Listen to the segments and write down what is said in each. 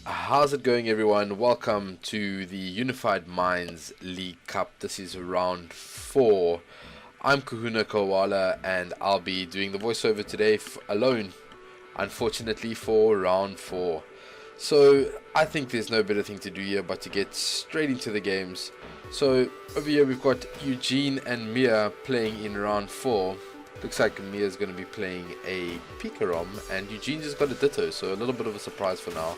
How's it going, everyone? Welcome to the Unified Minds League Cup. This is round 4. I'm Kahuna Koala, and I'll be doing the voiceover today alone, unfortunately, for round 4. So, I think there's no better thing to do here but to get straight into the games. So, over here we've got Eugene and Mia playing in round 4. Looks like Mia's going to be playing a Pikarom, and Eugene just got a Ditto, so a little bit of a surprise for now.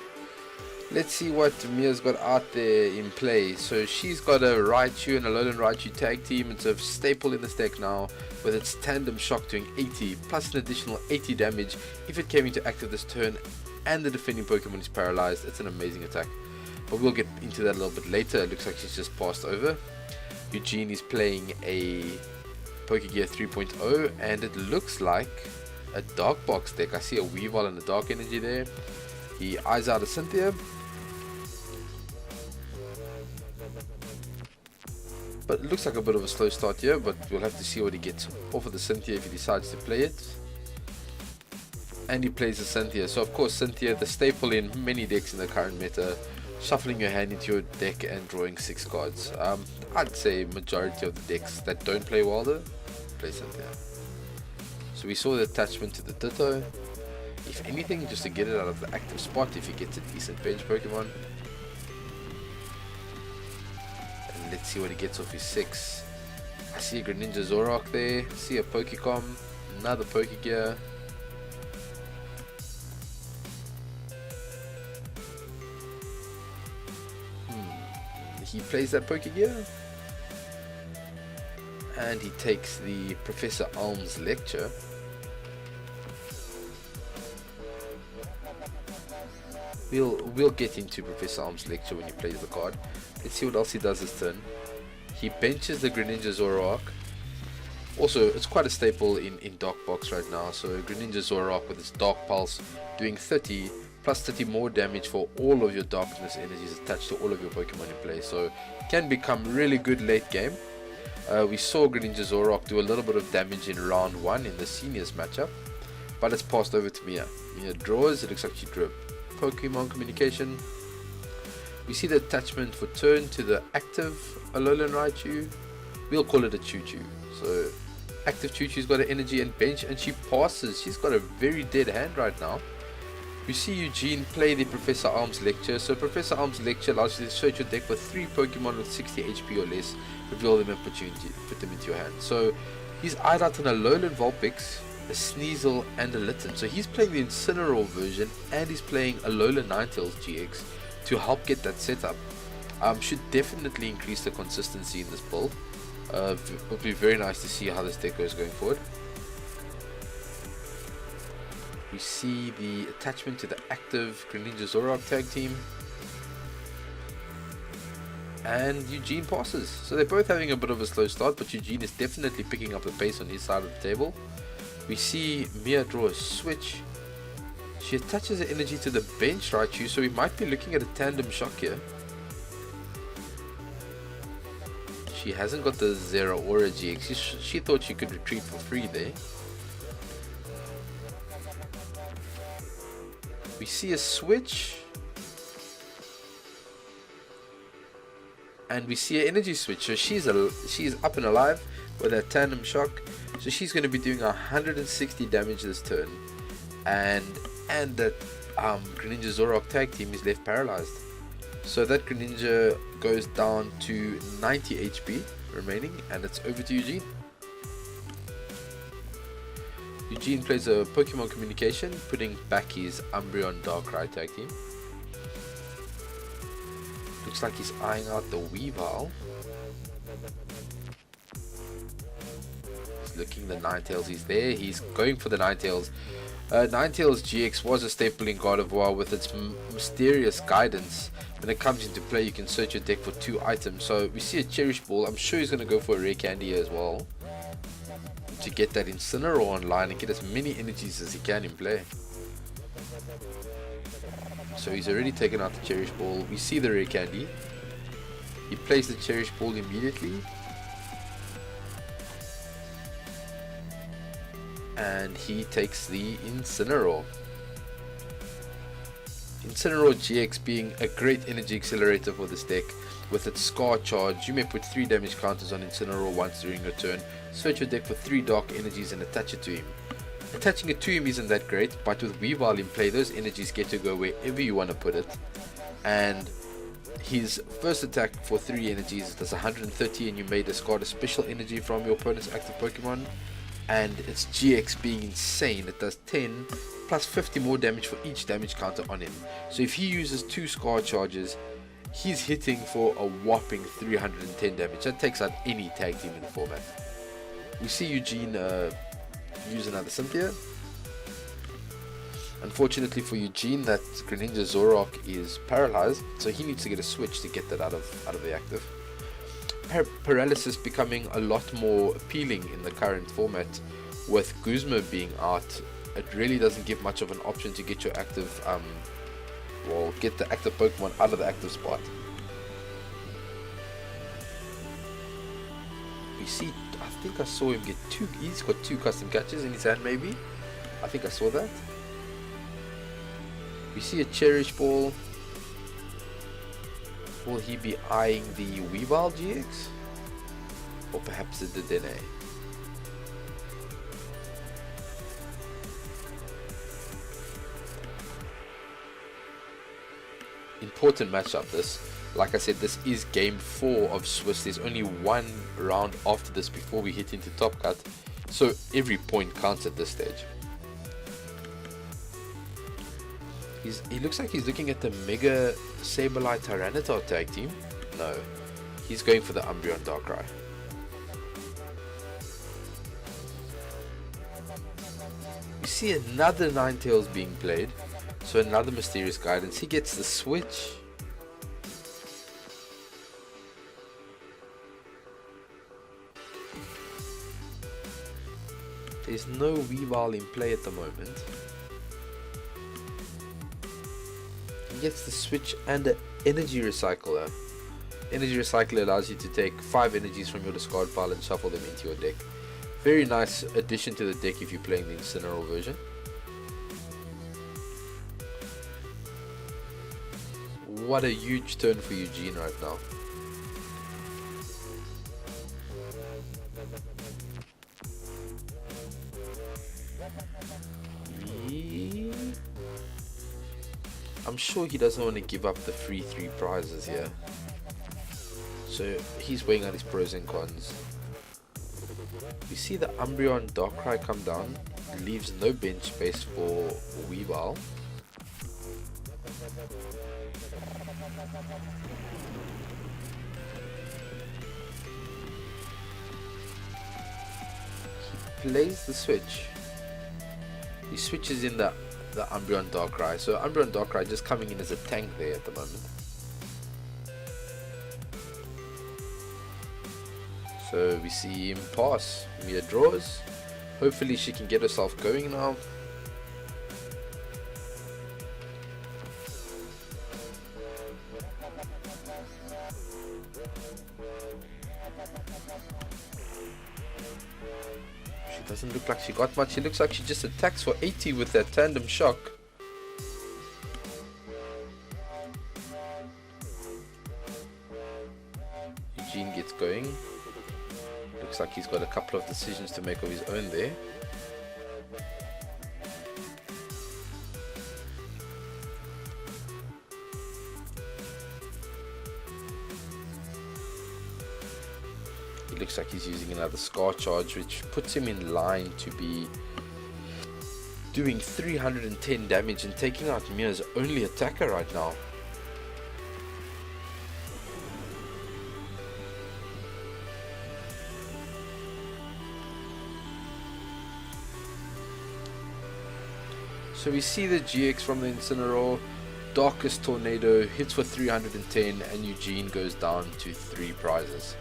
Let's see what Mia's got out there in play. So she's got a Raichu and a Alolan Raichu tag team. It's a staple in this deck now, with its Tandem Shock doing 80 plus an additional 80 damage if it came into active this turn and the defending Pokemon is paralyzed. It's an amazing attack, but we'll get into that a little bit later. It looks like she's just passed over. Eugene is playing a Pokegear 3.0, and it looks like a Dark Box deck. I see a Weavile and a Dark Energy there. He eyes out a Cynthia, but it looks like a bit of a slow start here, but we'll have to see what he gets off of the Cynthia if he decides to play it. And he plays the Cynthia. So of course Cynthia, the staple in many decks in the current meta, shuffling your hand into your deck and drawing 6 cards. I'd say majority of the decks that don't play Wilder play Cynthia. So we saw the attachment to the Ditto. If anything, just to get it out of the active spot if he gets a decent bench Pokemon. Let's see what he gets off his 6. I see a Greninja Zoroark there. I see a Pokecom. Another Pokegear. He plays that Pokegear. And he takes the Professor Alm's Lecture. We'll get into Professor Alm's Lecture when he plays the card. Let's see what else he does this turn. He benches the Greninja Zoroark. Also, it's quite a staple in Dark Box right now. So Greninja Zoroark with its Dark Pulse doing 30 plus 30 more damage for all of your Darkness energies attached to all of your Pokemon in play. So can become really good late game. We saw Greninja Zoroark do a little bit of damage in round 1 in the seniors matchup, but it's passed over to Mia. Mia draws. It looks like she drew Pokemon Communication. We see the attachment for turn to the active Alolan Raichu. We'll call it a Choo Choo. So active Choo Choo's got an energy and bench, and she passes. She's got a very dead hand right now. We see Eugene play the Professor Arms Lecture. So Professor Arms Lecture allows you to search your deck for 3 Pokemon with 60 HP or less, reveal them and put them into your hand. So he's eyed out an Alolan Vulpix, a Sneasel and a Litten. So he's playing the Incineroar version, and he's playing Alolan Ninetales GX to help get that setup. Should definitely increase the consistency in this build. It'll be very nice to see how this deck goes going forward. We see the attachment to the active Greninja Zoroark tag team. And Eugene passes. So they're both having a bit of a slow start, but Eugene is definitely picking up the pace on his side of the table. We see Mia draw a switch. She attaches the energy to the bench Raichu, so we might be looking at a Tandem Shock here. She hasn't got the Zero Aura GX. She thought she could retreat for free there. We see a switch. And we see an energy switch. So she's up and alive with a Tandem Shock. So she's going to be doing 160 damage this turn. And that Greninja Zoroark tag team is left paralyzed. So that Greninja goes down to 90 HP remaining, and it's over to Eugene. Eugene plays a Pokemon Communication, putting back his Umbreon Darkrai tag team. Looks like he's eyeing out the Weavile. He's looking the Ninetales. He's there. He's going for the Ninetales. Ninetales GX was a staple in God of War with its mysterious guidance. When it comes into play, you can search your deck for 2 items. So we see a Cherish Ball. I'm sure he's going to go for a Rare Candy here as well, to get that Incineroar online and get as many energies as he can in play. So he's already taken out the Cherish Ball. We see the Rare Candy. He plays the Cherish Ball immediately. And he takes the Incineroar. Incineroar GX being a great energy accelerator for this deck. With its Scar charge, you may put 3 damage counters on Incineroar once during your turn, search your deck for 3 dark energies and attach it to him. Attaching it to him isn't that great, but with Weavile in play, those energies get to go wherever you want to put it. And his first attack for 3 energies does 130, and you may discard a special energy from your opponent's active Pokemon. And its GX being insane, it does 10 plus 50 more damage for each damage counter on him. So if he uses 2 Scar charges, he's hitting for a whopping 310 damage. That takes out any tag team in the format. We see Eugene use another Cynthia. Unfortunately for Eugene, that Greninja Zoroark is paralyzed, so he needs to get a switch to get that out of the active. Paralysis becoming a lot more appealing in the current format, with Guzma being out. It really doesn't give much of an option to get your active, get the active Pokemon out of the active spot. We see, I think I saw him get 2, he's got 2 custom catches in his hand maybe. I think I saw that. We see a Cherish Ball. Will he be eyeing the Weavile GX? Or perhaps the Dedenne? Important matchup this. Like I said, this is game 4 of Swiss. There's only 1 round after this before we hit into Top Cut. So every point counts at this stage. He looks like he's looking at the Mega Sableye Tyranitar tag team. No, he's going for the Umbreon Darkrai. We see another Ninetales being played, so another Mysterious Guidance. He gets the switch. There's no Weavile in play at the moment. Gets the switch and the energy recycler. Energy recycler allows you to take 5 energies from your discard pile and shuffle them into your deck. Very nice addition to the deck if you're playing the Incineroar version. What a huge turn for Eugene right now. I'm sure he doesn't want to give up the free 3 prizes here. So he's weighing out his pros and cons. We see the Umbreon Darkrai come down. Leaves no bench space for Weavile. He plays the switch. He switches in the Umbreon Darkrai. So Umbreon Darkrai just coming in as a tank there at the moment. So we see him pass. Mia draws. Hopefully she can get herself going now. Doesn't look like she got much. It looks like she just attacks for 80 with that tandem shock. Eugene gets going. Looks like he's got a couple of decisions to make of his own there. Looks like he's using another Scar Charge, which puts him in line to be doing 310 damage and taking out Mia's only attacker right now. So we see the GX from the Incineroar. Darkest Tornado hits for 310 and Eugene goes down to 3 prizes.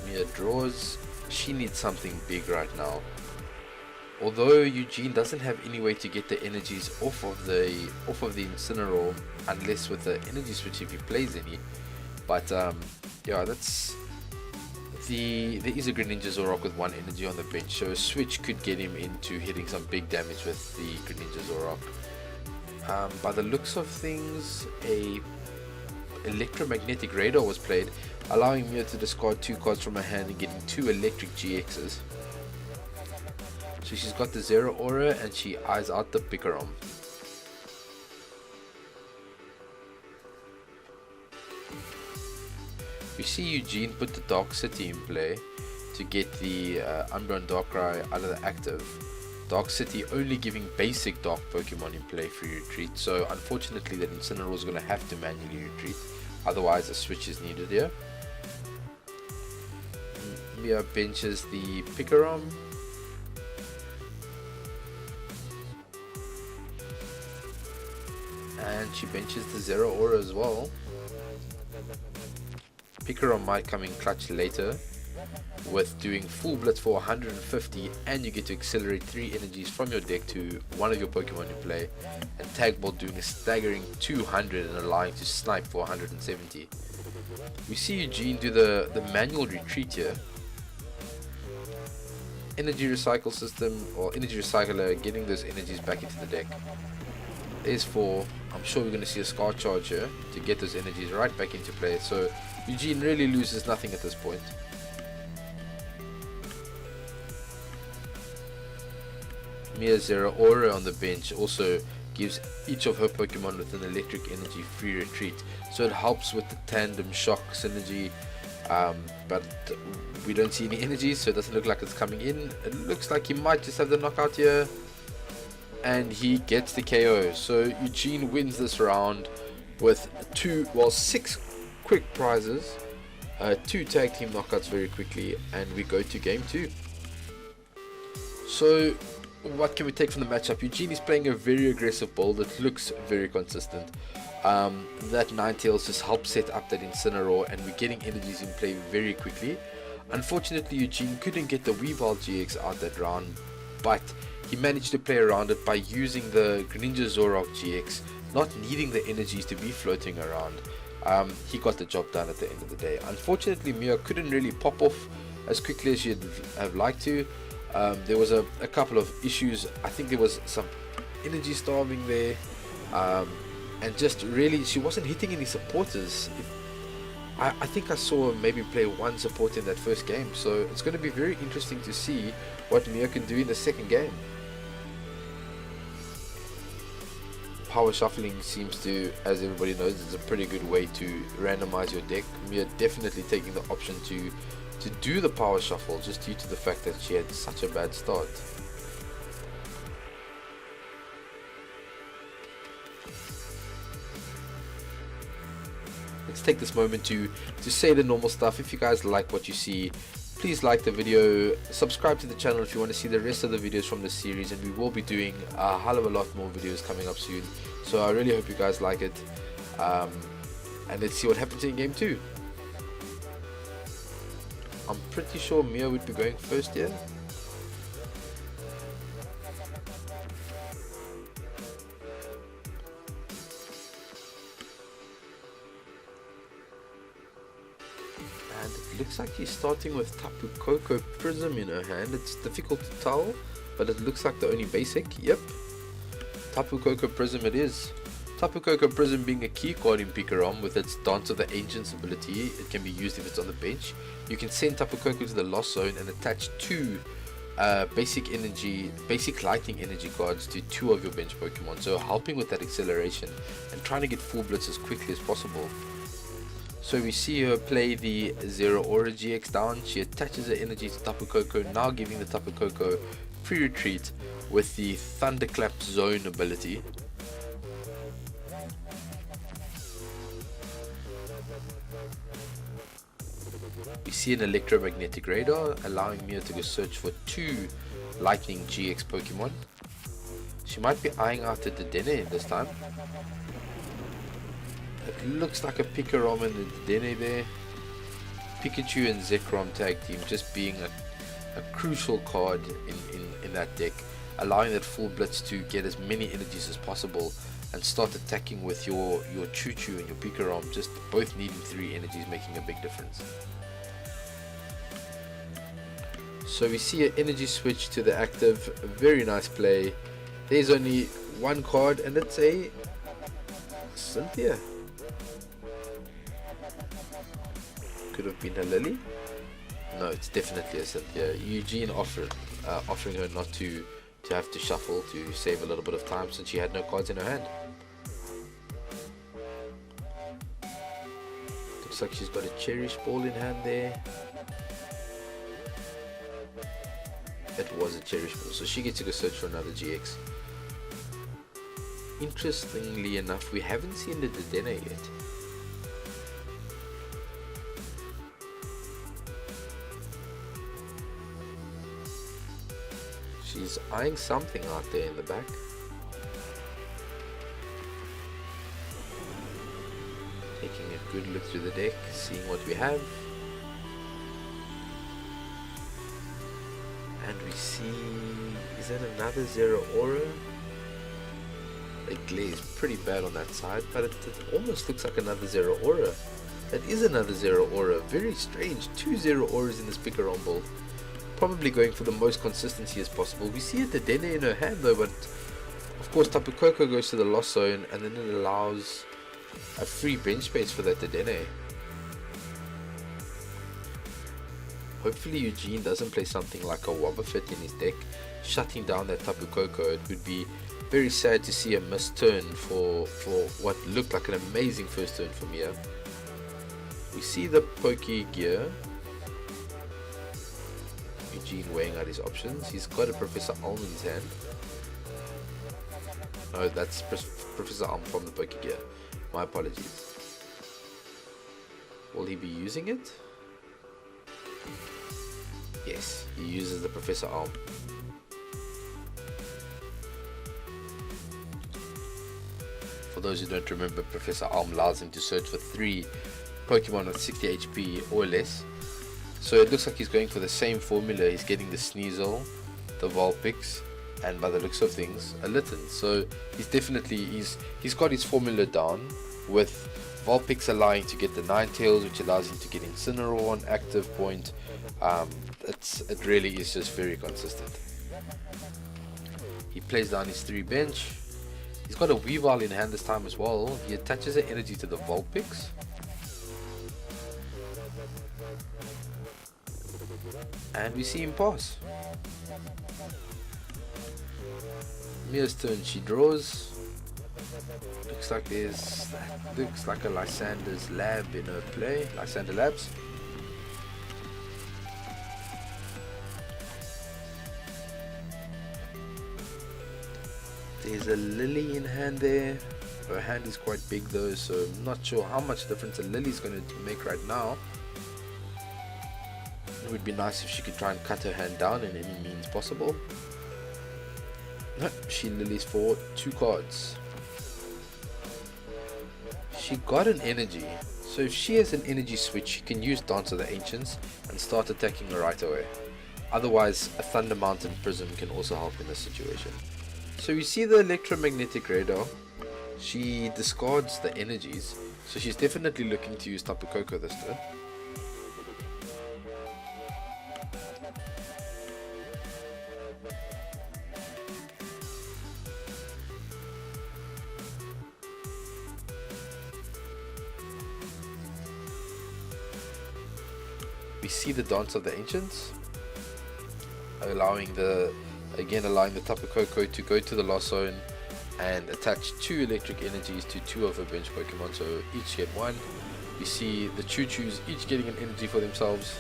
Mia draws. She needs something big right now. Although Eugene doesn't have any way to get the energies off of the Incineroar unless with the energy switch if he plays any. But yeah, that's there is a Greninja Zoroark with 1 energy on the bench, so a switch could get him into hitting some big damage with the Greninja Zoroark. By the looks of things, a electromagnetic radar was played, allowing Mia to discard 2 cards from her hand and getting 2 electric GXs. So she's got the Zero Aura and she eyes out the Pikarom. We see Eugene put the Dark City in play to get the Umbreon Darkrai out of the active. Dark City only giving basic Dark Pokemon in play free retreat, so unfortunately that Incineroar is going to have to manually retreat, otherwise a switch is needed here. Mia benches the Pikarom. And she benches the Zero Aura as well. Pikarom might come in clutch later with doing full blitz for 150, and you get to accelerate 3 energies from your deck to one of your Pokemon you play, and Tag Ball doing a staggering 200 and allowing to snipe for 170. We see Eugene do the manual retreat here. Energy recycle system, or energy recycler, getting those energies back into the deck. There's 4. I'm sure we're going to see a Scar Charge here to get those energies right back into play, so Eugene really loses nothing at this point. Mia's Zero Aura on the bench also gives each of her Pokemon with an electric energy free retreat, so it helps with the tandem shock synergy, but we don't see any energy, so it doesn't look like it's coming in. It looks like he might just have the knockout here, and he gets the KO. So Eugene wins this round with 6 quick prizes, 2 tag team knockouts very quickly, and we go to game 2. So what can we take from the matchup? Eugene is playing a very aggressive build that looks very consistent. That Ninetales just helps set up that Incineroar, and we're getting energies in play very quickly. Unfortunately, Eugene couldn't get the Weavile GX out that round, but he managed to play around it by using the Greninja Zoroark GX, not needing the energies to be floating around. He got the job done at the end of the day. Unfortunately, Mia couldn't really pop off as quickly as she'd have liked to. There was a couple of issues. I think there was some energy starving there, and just really she wasn't hitting any supporters. I think I saw maybe play 1 support in that first game, so it's going to be very interesting to see what Mia can do in the second game. Power shuffling seems to, as everybody knows, is a pretty good way to randomize your deck. Mia definitely taking the option to do the power shuffle, just due to the fact that she had such a bad start. Let's take this moment to say the normal stuff. If you guys like what you see, please like the video, subscribe to the channel if you want to see the rest of the videos from this series, and we will be doing a hell of a lot more videos coming up soon. So I really hope you guys like it, and let's see what happens in game 2. I'm pretty sure Mia would be going first here. And it looks like she's starting with Tapu Koko Prism in her hand. It's difficult to tell, but it looks like the only basic. Yep, Tapu Koko Prism it is. Tapu Koko Prism being a key card in Pikarom with its Dance of the Ancients ability. It can be used if it's on the bench. You can send Tapu Koko to the Lost Zone and attach 2 basic lightning energy cards to 2 of your bench Pokemon, so helping with that acceleration and trying to get full blitz as quickly as possible. So we see her play the Zero Aura GX down. She attaches her energy to Tapu Koko, now giving the Tapu Koko free retreat with the Thunderclap Zone ability. We see an electromagnetic radar, allowing Mia to go search for 2 lightning GX Pokemon. She might be eyeing out the Dedenne this time. It looks like a Pikarom and a Dedenne there. Pikachu and Zekrom tag team just being a crucial card in that deck, allowing that full blitz to get as many energies as possible and start attacking with your Choo Choo and your Pikarom, just both needing 3 energies, making a big difference. So we see an energy switch to the active. A very nice play. There's only one card, and it's a Cynthia. Could have been a Lily. No, it's definitely a Cynthia. Eugene offering her not to have to shuffle to save a little bit of time since she had no cards in her hand. Looks like she's got a Cherish Ball in hand there. It was a Cherish Ball, so she gets to go search for another GX. Interestingly enough, we haven't seen the Dedenne yet. She's eyeing something out there in the back. Taking a good look through the deck, seeing what we have. And we see, is that another Zero Aura? The glare is pretty bad on that side, but it almost looks like another Zero Aura. That is another Zero Aura. Very strange. 2 Zero Auras in this picker rumble. Probably going for the most consistency as possible. We see a Dedenne in her hand though, but of course Tapu Koko goes to the lost zone, and then it allows a free bench space for that Dedenne. Hopefully Eugene doesn't play something like a Wobbuffet in his deck, shutting down that Tapu Koko. It would be very sad to see a missed turn for what looked like an amazing first turn for Mia. We see the Poke Gear. Eugene weighing out his options. He's got a Professor Alm in his hand. No, that's Professor Alm from the Poke Gear. My apologies. Will he be using it? Yes, he uses the Professor Alm. For those who don't remember, Professor Alm allows him to search for 3 Pokemon with 60 HP or less. So it looks like he's going for the same formula. He's getting the Sneasel, the Vulpix, and by the looks of things, a Litten. So he's definitely he's got his formula down, with Vulpix allowing to get the Ninetales, which allows him to get Incineroar on active point. It really is just very consistent. He plays down his 3 bench. He's got a Weavile in hand this time as well. He attaches an energy to the Vulpix. And we see him pass. Mia's turn, she draws. Looks like a Lysander's Lab in her play. Lysander Labs. There's a Lily in hand there. Her hand is quite big though, so I'm not sure how much difference a Lily's going to make right now. It would be nice if she could try and cut her hand down in any means possible. No, she Lilies for 2 cards. She got an energy, so if she has an energy switch, she can use Dance of the Ancients and start attacking her right away. Otherwise, a Thunder Mountain Prism can also help in this situation. So we see the Electromagnetic Radar. She discards the energies, so she's definitely looking to use Tapu Koko this turn. We see the Dance of the Ancients, allowing the Tapu Koko to go to the lost zone and attach 2 electric energies to 2 of her bench Pokemon, so each get 1. We see the Choo-Choos each getting an energy for themselves.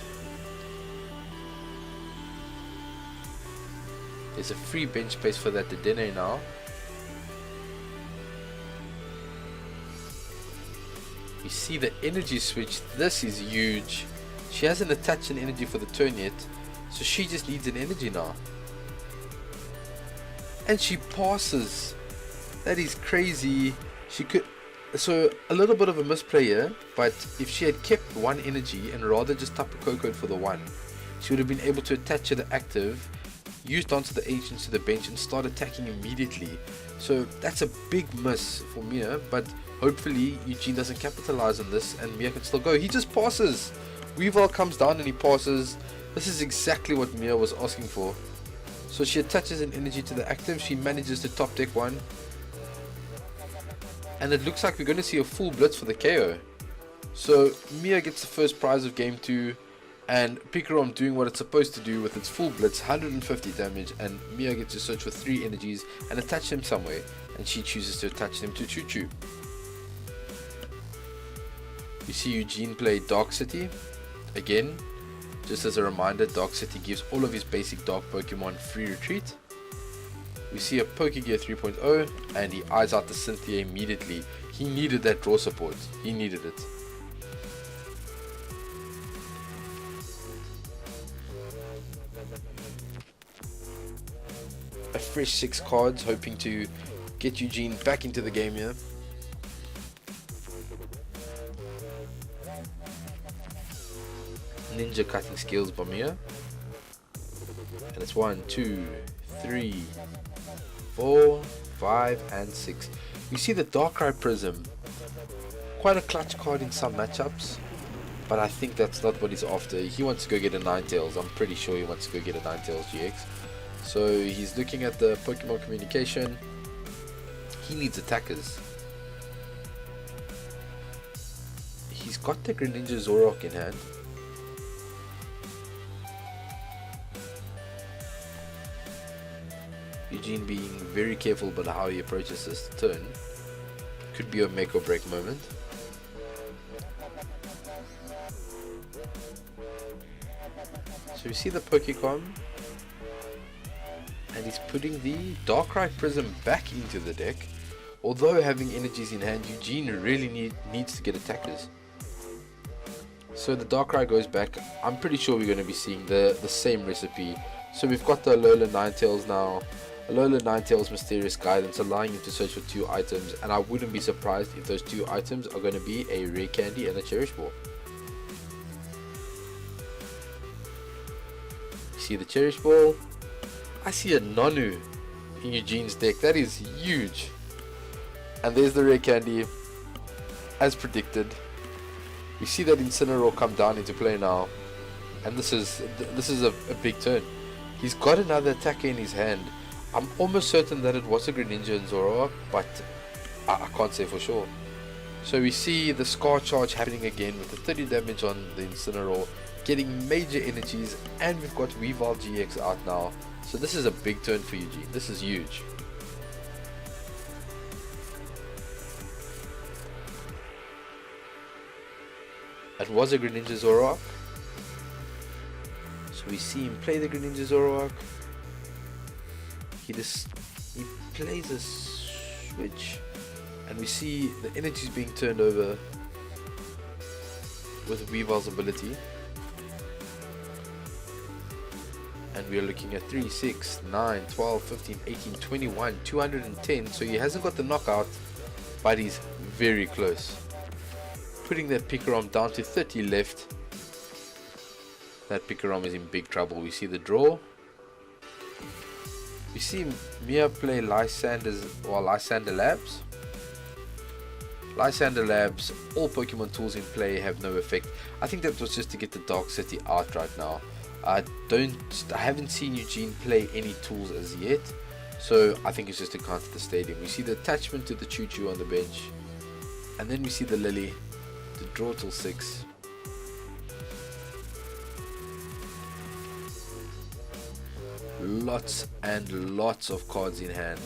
There's a free bench space for that Dedenne now. We see the energy switch. This is huge. She hasn't attached an energy for the turn yet, so she just needs an energy now. And she passes. That is crazy. She could, so a little bit of a misplay here, but if she had kept 1 energy and rather just Tapu Koko for the 1, she would have been able to attach to the active, use Dance of the Ancients to the bench and start attacking immediately. So that's a big miss for Mia, but hopefully Eugene doesn't capitalize on this and Mia can still go. He just passes. Weavile comes down and he passes. This is exactly what Mia was asking for. So she attaches an energy to the active, she manages to top deck one. And it looks like we're going to see a full blitz for the KO. So Mia gets the first prize of game 2. And Pikarom doing what it's supposed to do with its full blitz, 150 damage. And Mia gets to search for 3 energies and attach them somewhere. And she chooses to attach them to Choo Choo. You see Eugene play Dark City. Again, just as a reminder, Dark City gives all of his basic Dark Pokemon free retreat. We see a Pokegear 3.0 and he eyes out the Cynthia immediately. He needed that draw support. He needed it. A fresh 6 cards, hoping to get Eugene back into the game here. Ninja cutting skills by Mia. And it's 1, 2, 3, 4, 5, and 6. You see the Darkrai Prism. Quite a clutch card in some matchups, but I think that's not what he's after. He wants to go get a Ninetales. I'm pretty sure he wants to go get a Ninetales GX. So he's looking at the Pokemon communication. He needs attackers. He's got the Greninja Zoroark in hand. Eugene being very careful about how he approaches this turn. Could be a make or break moment. So we see the Pokecom, and he's putting the Darkrai Prism back into the deck. Although having energies in hand, Eugene really needs to get attackers. So the Darkrai goes back. I'm pretty sure we're going to be seeing the same recipe. So we've got the Alola Ninetales now. Alola Ninetales Mysterious Guidance, allowing you to search for 2 items, and I wouldn't be surprised if those 2 items are going to be a Rare Candy and a Cherish Ball. See the Cherish Ball. I see a Nanu in Eugene's deck. That is huge. And there's the Rare Candy, as predicted. We see that Incineroar come down into play now, and this is a big turn. He's got another attacker in his hand. I'm almost certain that it was a Greninja and Zoroark, but I can't say for sure. So we see the Scar Charge happening again with the 30 damage on the Incineroar, getting major energies, and we've got Weavile GX out now. So this is a big turn for Eugene. This is huge. It was a Greninja Zoroark. So we see him play the Greninja Zoroark. He plays a switch, and we see the energies being turned over with Weavile's ability. And we are looking at 3, 6, 9, 12, 15, 18, 21, 210. So he hasn't got the knockout, but he's very close. Putting that Pikarom down to 30 left. That Pikarom is in big trouble. We see the draw. We see Mia play Lysander Labs. Lysander Labs, all Pokemon tools in play have no effect. I think that was just to get the Dark City out right now. I haven't seen Eugene play any tools as yet, so I think it's just to counter the stadium. We see the attachment to the Choo Choo on the bench, and then we see the Lily to draw till 6. Lots and lots of cards in hand.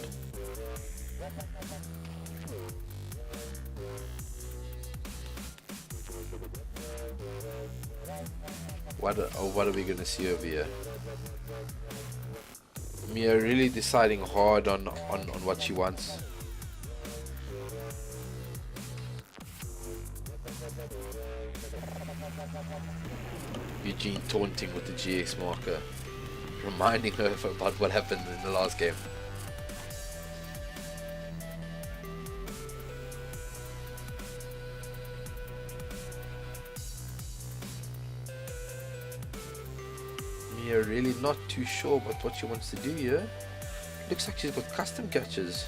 What are we going to see over here? Mia really deciding hard on what she wants. Eugene taunting with the GX marker, reminding her about what happened in the last game. Mia really not too sure about what she wants to do here. Looks like she's got custom catches.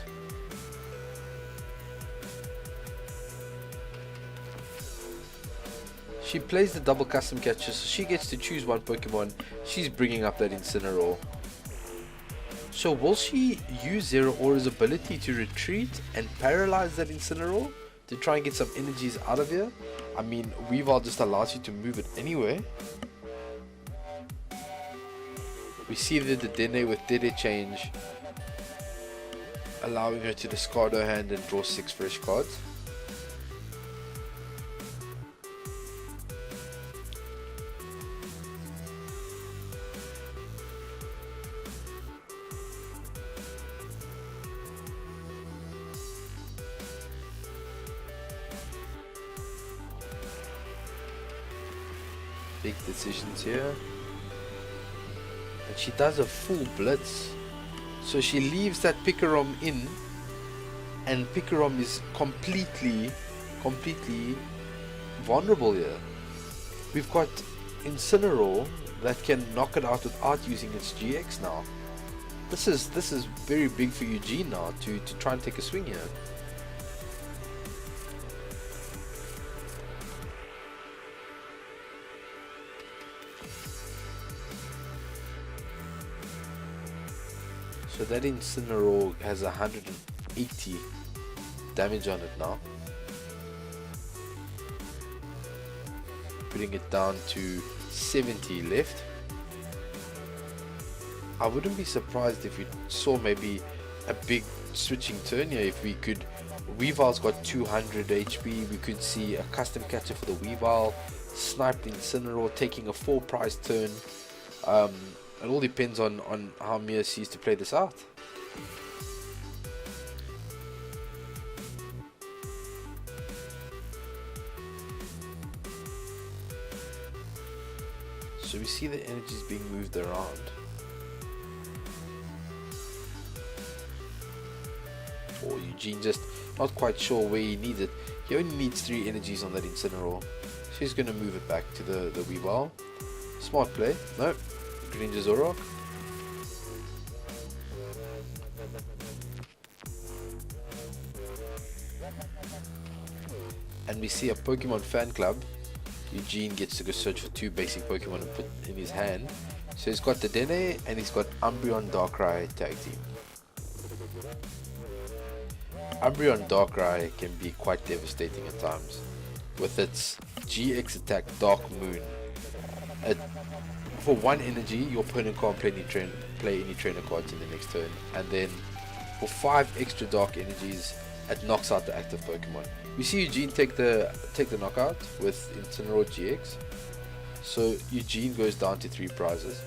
She plays the double custom catcher, so she gets to choose one Pokemon. She's bringing up that Incineroar. So will she use Zero Aura's ability to retreat and paralyze that Incineroar to try and get some energies out of here? I mean, Weavile just allows you to move it anyway. We see the Dene with Dede change, allowing her to discard her hand and draw 6 fresh cards. Big decisions here. And she does a full blitz. So she leaves that Pikarom in, and Pikarom is completely vulnerable here. We've got Incineroar that can knock it out without using its GX now. This is very big for Eugene now to try and take a swing here. So that Incineroar has 180 damage on it now. Putting it down to 70 left. I wouldn't be surprised if we saw maybe a big switching turn here. If we could, Weavile's got 200 HP, we could see a custom catcher for the Weavile, sniped Incineroar, taking a 4 prize turn. It all depends on how Mia sees to play this out. So we see the energies being moved around. Or Eugene just not quite sure where he needs it. He only needs 3 energies on that Incineroar. So he's going to move it back to the Weavile. Smart play. No. Greninja Zoroark. And we see a Pokemon fan club. Eugene gets to go search for 2 basic Pokemon and put in his hand. So he's got the Dene and he's got Umbreon Darkrai tag team. Umbreon Darkrai can be quite devastating at times. With its GX attack Dark Moon. For 1 energy, your opponent can't play any trainer cards in the next turn, and then for 5 extra dark energies, it knocks out the active Pokemon. We see Eugene take the knockout with Incineroar GX, so Eugene goes down to 3 prizes.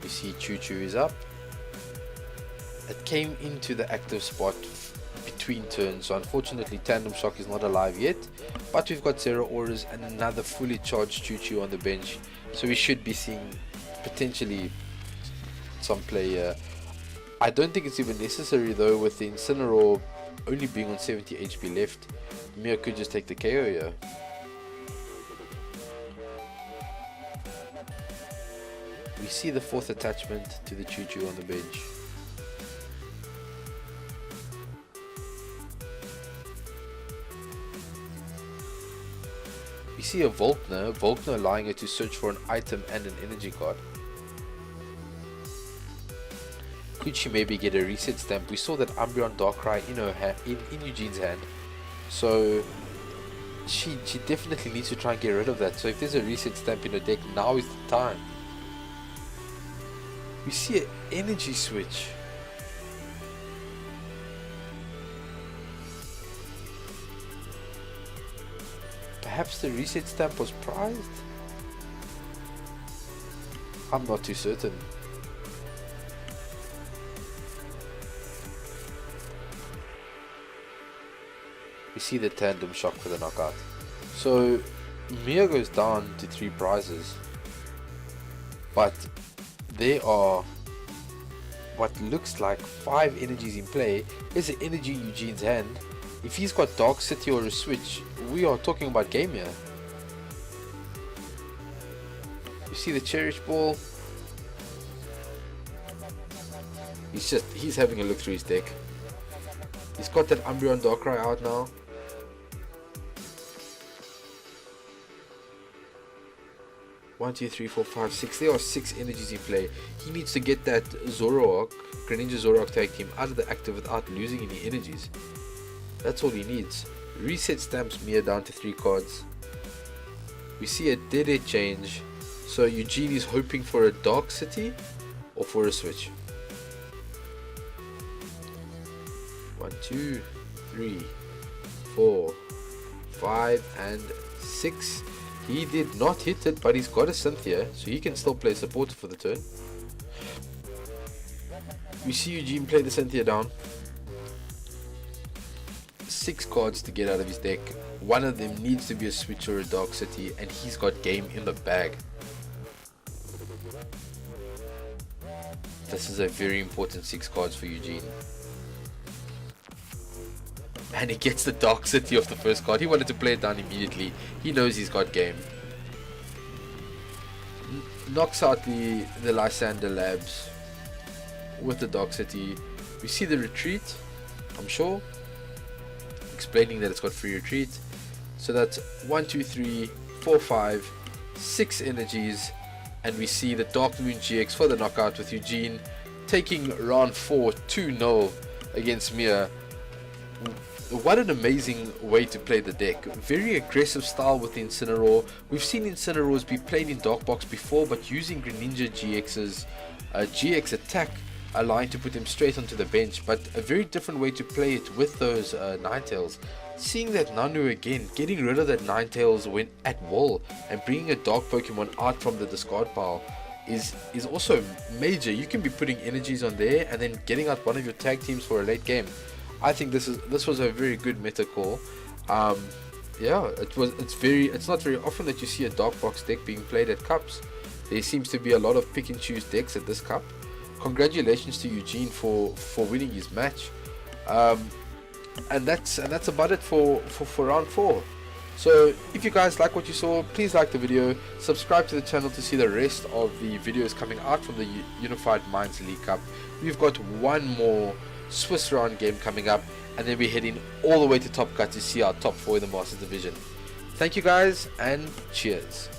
We see Choo Choo is up. It came into the active spot between turns, so unfortunately Tandem Shock is not alive yet, but we've got Zero Auras and another fully charged Choo Choo on the bench, so we should be seeing potentially some play here. I don't think it's even necessary though, with the Incineroar only being on 70 HP left. Mia could just take the KO here. We see the 4th attachment to the Choo Choo on the bench. We see a Volkner allowing her to search for an item and an energy card. Could she maybe get a reset stamp? We saw that Umbreon Darkrai in Eugene's hand, so she definitely needs to try and get rid of that. So if there's a reset stamp in her deck, now is the time. We see an energy switch. Perhaps the reset stamp was prized? I'm not too certain. We see the Tandem Shock for the knockout. So Mia goes down to 3 prizes, but there are what looks like 5 energies in play. There's an energy in Eugene's hand. If he's got Dark City or a switch, we are talking about game here. You see the Cherish Ball. He's having a look through his deck. He's got that Umbreon Darkrai out now. One, two, three, four, five, six. There are 6 energies in play. He needs to get that Zoroark, Greninja Zoroark tag team out of the active without losing any energies. That's all he needs. Reset stamps Mia down to 3 cards. We see a dead change. So Eugene is hoping for a Dark City or for a switch. 1, 2, 3, 4, 5, and 6. He did not hit it, but he's got a Cynthia, so he can still play supporter for the turn. We see Eugene play the Cynthia down. 6 cards to get out of his deck. One of them needs to be a switch or a Dark City, and he's got game in the bag. This is a very important 6 cards for Eugene. And he gets the Dark City off the first card. He wanted to play it down immediately. He knows he's got game. Knocks out the Lysander Labs with the Dark City. We see the retreat, I'm sure, explaining that it's got free retreat. So that's 1, 2, 3, 4, 5, 6 energies. And we see the Dark Moon GX for the knockout with Eugene taking round 4 2-0 against Mia. What an amazing way to play the deck. Very aggressive style with Incineroar. We've seen Incineroars be played in Dark Box before, but using Greninja GX's GX attack, allowing to put him straight onto the bench, but a very different way to play it with those Ninetales. Seeing that Nanu again, getting rid of that Ninetales when at will and bringing a Dark Pokemon out from the discard pile is also major. You can be putting energies on there and then getting out one of your tag teams for a late game. I think this was a very good meta call. Yeah, it's not very often that you see a Dark Box deck being played at Cups. There seems to be a lot of pick and choose decks at this Cup. Congratulations to Eugene for winning his match. And that's about it for round 4. So if you guys like what you saw, please like the video, subscribe to the channel to see the rest of the videos coming out from the Unified Minds League Cup. We've got one more Swiss round game coming up, and then we're heading all the way to Top Cut to see our top 4 in the Masters Division. Thank you guys, and cheers.